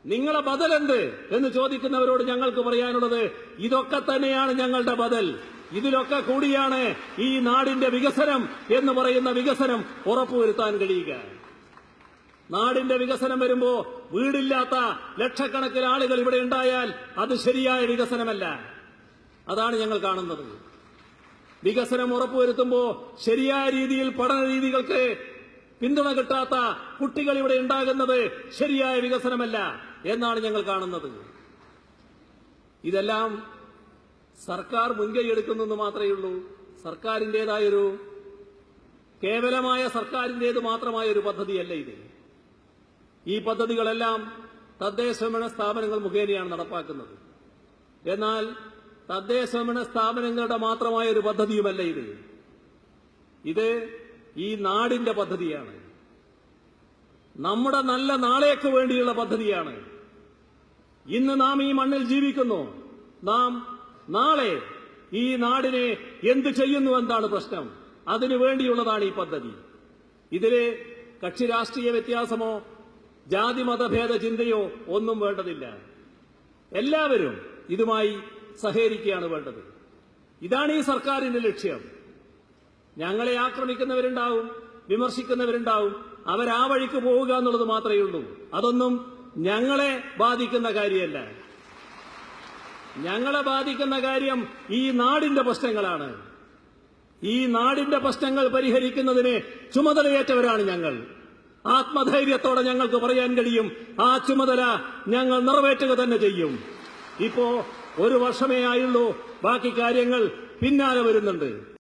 നിങ്ങളെ ബദൽ എന്ത് എന്ന് ചോദിക്കുന്നവരോട് ഞങ്ങൾക്ക് പറയാനുള്ളത് ഇതൊക്കെ തന്നെയാണ് ഞങ്ങളുടെ ബദൽ. ഇതിലൊക്കെ കൂടിയാണ് ഈ നാടിന്റെ വികസനം എന്ന് പറയുന്ന വികസനം ഉറപ്പുവരുത്താൻ കഴിയുക. നാടിന്റെ വികസനം വരുമ്പോ വീടില്ലാത്ത ലക്ഷക്കണക്കിന് ആളുകൾ ഇവിടെ ഉണ്ടായാൽ അത് ശരിയായ വികസനമല്ല. അതാണ് ഞങ്ങൾ കാണുന്നത്. വികസനം ഉറപ്പുവരുത്തുമ്പോ ശരിയായ രീതിയിൽ പഠന രീതികൾക്ക് പിന്തുണ കിട്ടാത്ത കുട്ടികൾ ഇവിടെ ഉണ്ടാകുന്നത് ശരിയായ വികസനമല്ല എന്നാണ് ഞങ്ങൾ കാണുന്നത്. ഇതെല്ലാം സർക്കാർ മുൻകൈയെടുക്കുന്നെന്ന് മാത്രമേ ഉള്ളൂ. സർക്കാരിന്റേതായൊരു കേവലമായ സർക്കാരിന്റേത് മാത്രമായ ഒരു പദ്ധതിയല്ല ഇത്. ഈ പദ്ധതികളെല്ലാം തദ്ദേശഭരണ സ്ഥാപനങ്ങൾ മുഖേനയാണ് നടപ്പാക്കുന്നത്. എന്നാൽ തദ്ദേശഭരണ സ്ഥാപനങ്ങളുടെ മാത്രമായ ഒരു പദ്ധതിയുമല്ല ഇത്. ഇത് ഈ നാടിന്റെ പദ്ധതിയാണ്. നമ്മുടെ നല്ല നാളേക്ക് വേണ്ടിയുള്ള പദ്ധതിയാണ്. ഇന്ന് നാം ഈ മണ്ണിൽ ജീവിക്കുന്നു. നാം നാളെ ഈ നാടിനെ എന്ത് ചെയ്യുന്നു എന്താണ് പ്രശ്നം. അതിനു വേണ്ടിയുള്ളതാണ് ഈ പദ്ധതി. ഇതില് കക്ഷി രാഷ്ട്രീയ വ്യത്യാസമോ ജാതി മതഭേദ ചിന്തയോ ഒന്നും വേണ്ടതില്ല. എല്ലാവരും ഇതുമായി സഹകരിക്കുകയാണ് വേണ്ടത്. ഇതാണ് ഈ സർക്കാരിന്റെ ലക്ഷ്യം. ഞങ്ങളെ ആക്രമിക്കുന്നവരുണ്ടാവും, വിമർശിക്കുന്നവരുണ്ടാവും. അവരാ വഴിക്ക് പോവുക എന്നുള്ളത് മാത്രമേ ഉള്ളൂ. അതൊന്നും ഞങ്ങളെ ബാധിക്കുന്ന കാര്യമല്ല. ഞങ്ങളെ ബാധിക്കുന്ന കാര്യം ഈ നാടിന്റെ പ്രശ്നങ്ങളാണ്. ഈ നാടിന്റെ പ്രശ്നങ്ങൾ പരിഹരിക്കുന്നതിന് ചുമതലയേറ്റവരാണ് ഞങ്ങൾ. ആത്മധൈര്യത്തോടെ ഞങ്ങൾക്ക് പറയാൻ കഴിയും, ആ ചുമതല ഞങ്ങൾ നിറവേറ്റുക തന്നെ ചെയ്യും. ഇപ്പോ 1 വർഷമേ ആയുള്ളൂ. ബാക്കി കാര്യങ്ങൾ പിന്നാലെ വരുന്നുണ്ട്.